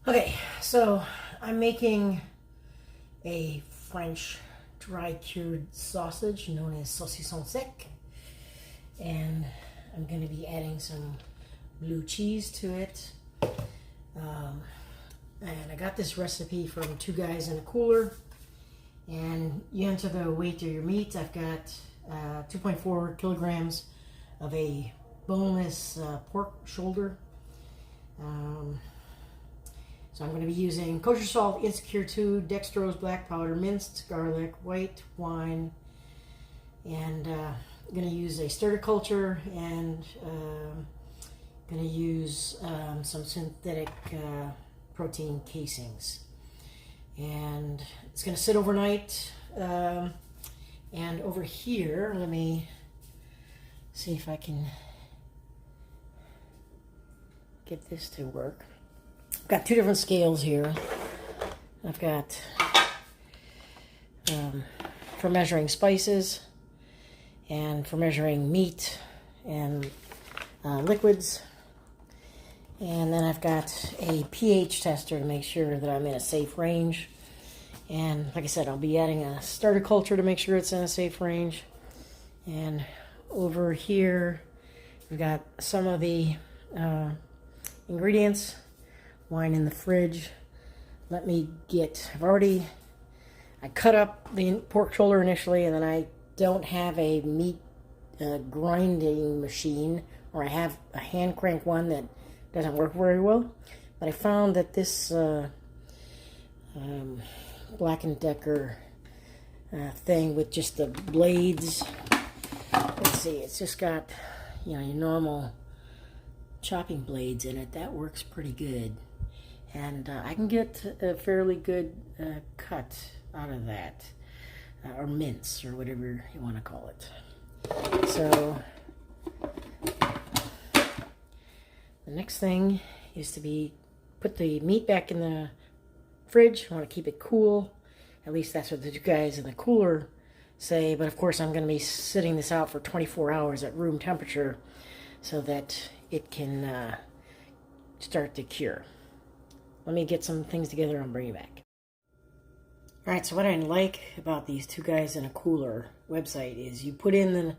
Okay, so I'm making a French dry cured sausage known as saucisson sec, and I'm going to be adding some blue cheese to it. And I got this recipe from Two Guys in a Cooler, and you enter the weight of your meat. I've got 2.4 kilograms of a boneless pork shoulder. So I'm going to be using kosher salt, Insecure 2, dextrose, black powder, minced garlic, white wine, and I'm going to use a Stiraculture, and going to use some synthetic protein casings. And it's going to sit overnight. And over here, let me see if I can get this to work. I've got two different scales here. I've got for measuring spices and for measuring meat and liquids. And then I've got a pH tester to make sure that I'm in a safe range. And like I said, I'll be adding a Stiraculture to make sure it's in a safe range. And over here, we've got some of the ingredients. Wine in the fridge. Let me get, I cut up the pork shoulder initially, and then I don't have a meat grinding machine, or I have a hand crank one that doesn't work very well. But I found that this Black & Decker thing with just the blades, let's see, it's just got, your normal chopping blades in it. That works pretty good. And I can get a fairly good cut out of that, or mince, or whatever you want to call it. So the next thing is to put the meat back in the fridge. I want to keep it cool. At least that's what the Two Guys in the Cooler say. But of course, I'm going to be sitting this out for 24 hours at room temperature so that it can start to cure. Let me get some things together and I'll bring you back. Alright, so what I like about these Two Guys in a Cooler website is you put in the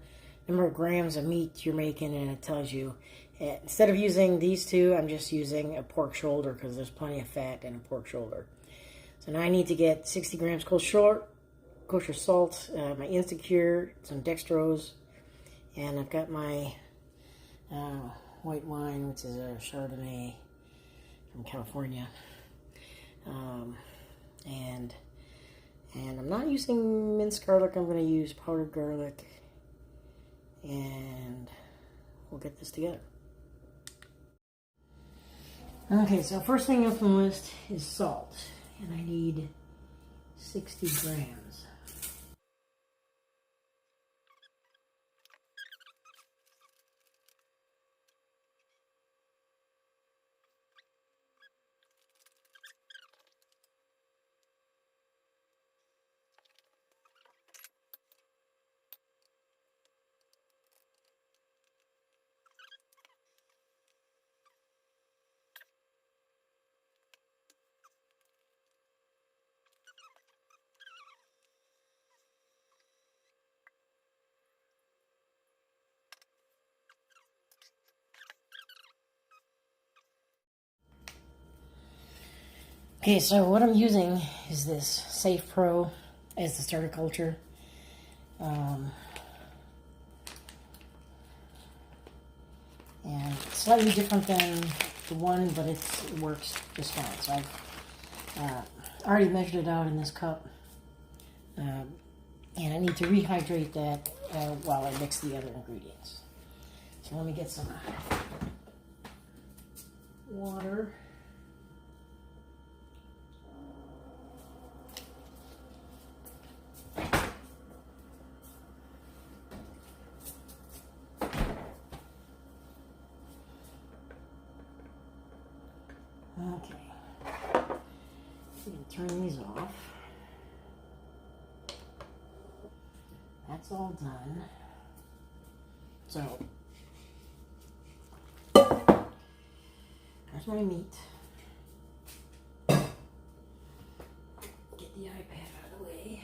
number of grams of meat you're making, and it tells you, instead of using these two, I'm just using a pork shoulder because there's plenty of fat in a pork shoulder. So now I need to get 60 grams kosher salt, my Insecure, some dextrose, and I've got my white wine, which is a Chardonnay from California, and I'm not using minced garlic. I'm going to use powdered garlic, and we'll get this together. Okay, so first thing up on the list is salt, and I need 60 grams. Okay, so what I'm using is this Safe Pro as the Stiraculture. And it's slightly different than the one, but it works just fine. So I've already measured it out in this cup. And I need to rehydrate that while I mix the other ingredients. So let me get some water. Okay, we can turn these off. That's all done. So, there's my meat. the iPad out of the way.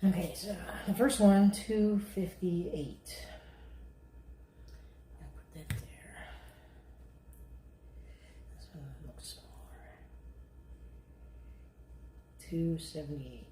Okay, so the first one, 258. I'll put that there. This one looks smaller. 278.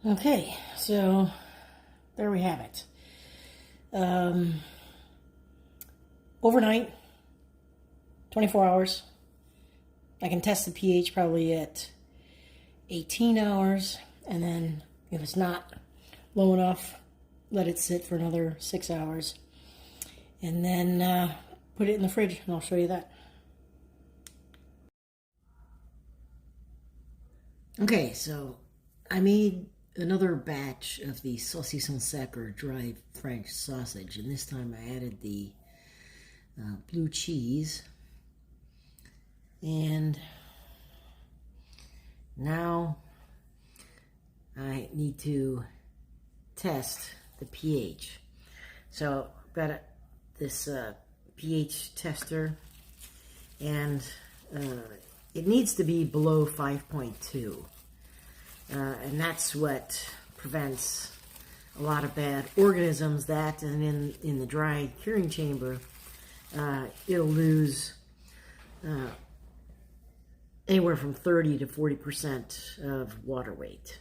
Okay, so there we have it. Overnight, 24 hours. I can test the pH probably at 18 hours, and then if it's not low enough, let it sit for another 6 hours, and then put it in the fridge, and I'll show you that. Okay, so I made another batch of the saucisson sec, or dry French sausage, and this time I added the blue cheese, and now I need to test the pH. So I've got this pH tester, and it needs to be below 5.2. And that's what prevents a lot of bad organisms. That, and in the dry curing chamber, it'll lose anywhere from 30 to 40% of water weight.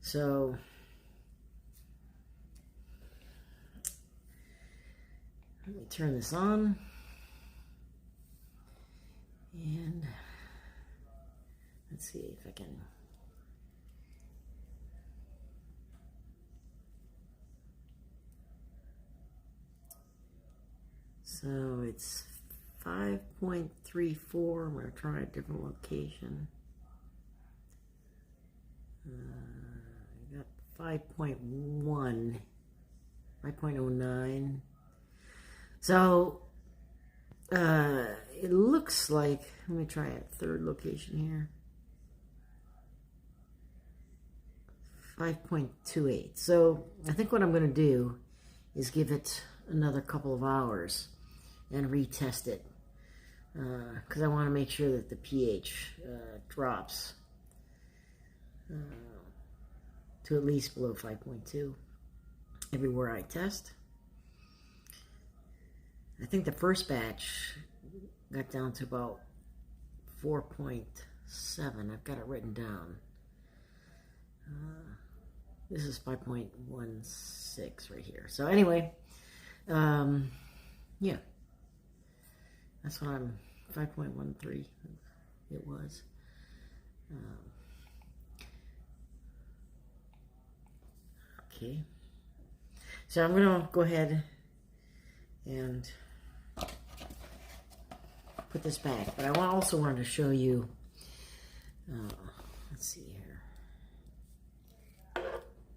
So let me turn this on, and let's see if I can. So it's 5.34. I'm going to try a different location. I got 5.1, 5.09. So it looks like, let me try a third location here. 5.28. So I think what I'm going to do is give it another couple of hours and retest it, because I want to make sure that the pH drops to at least below 5.2 everywhere I test. I think the first batch got down to about 4.7. I've got it written down. This is 5.16 right here. So anyway, yeah, that's what 5.13 it was. Okay, so I'm gonna go ahead and put this back, but I also wanted to show you, let's see here,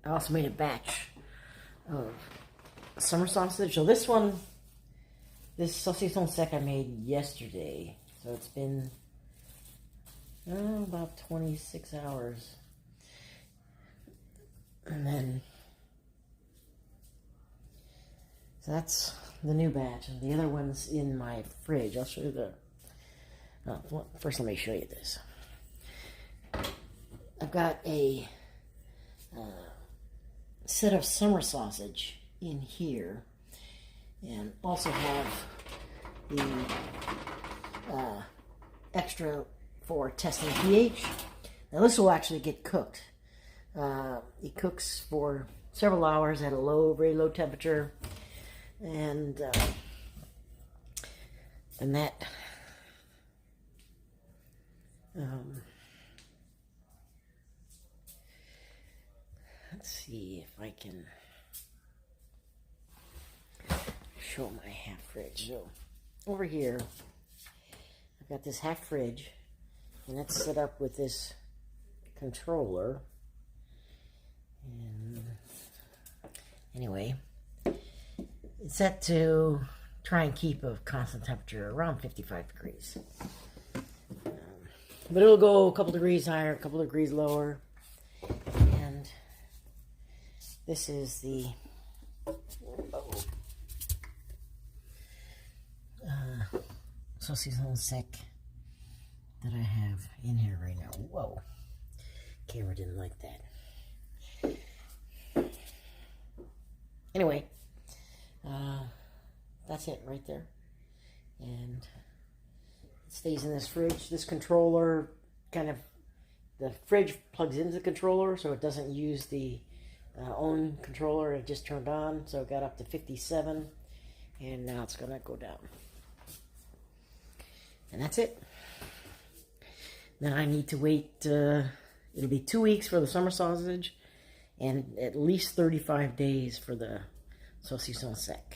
I also made a batch of summer sausage. So this one This saucisson sec I made yesterday. So it's been about 26 hours. And then, so that's the new batch. And the other one's in my fridge. I'll show you the, well, first let me show you this. I've got a set of summer sausage in here. And also have the extra for testing pH. Now this will actually get cooked. It cooks for several hours at a low, very low temperature, and that let's see if I can show my half fridge. So over here I've got this half fridge, and it's set up with this controller. And anyway, it's set to try and keep a constant temperature around 55 degrees. But it'll go a couple degrees higher, a couple degrees lower. And this is the saucisson sec that I have in here right now. Whoa, camera didn't like that. Anyway, that's it right there, and it stays in this fridge. This controller the fridge plugs into the controller, so it doesn't use the own controller. It just turned on, so it got up to 57, and now it's gonna go down. And that's it. Then I need to wait, it'll be 2 weeks for the summer sausage and at least 35 days for the saucisson sec.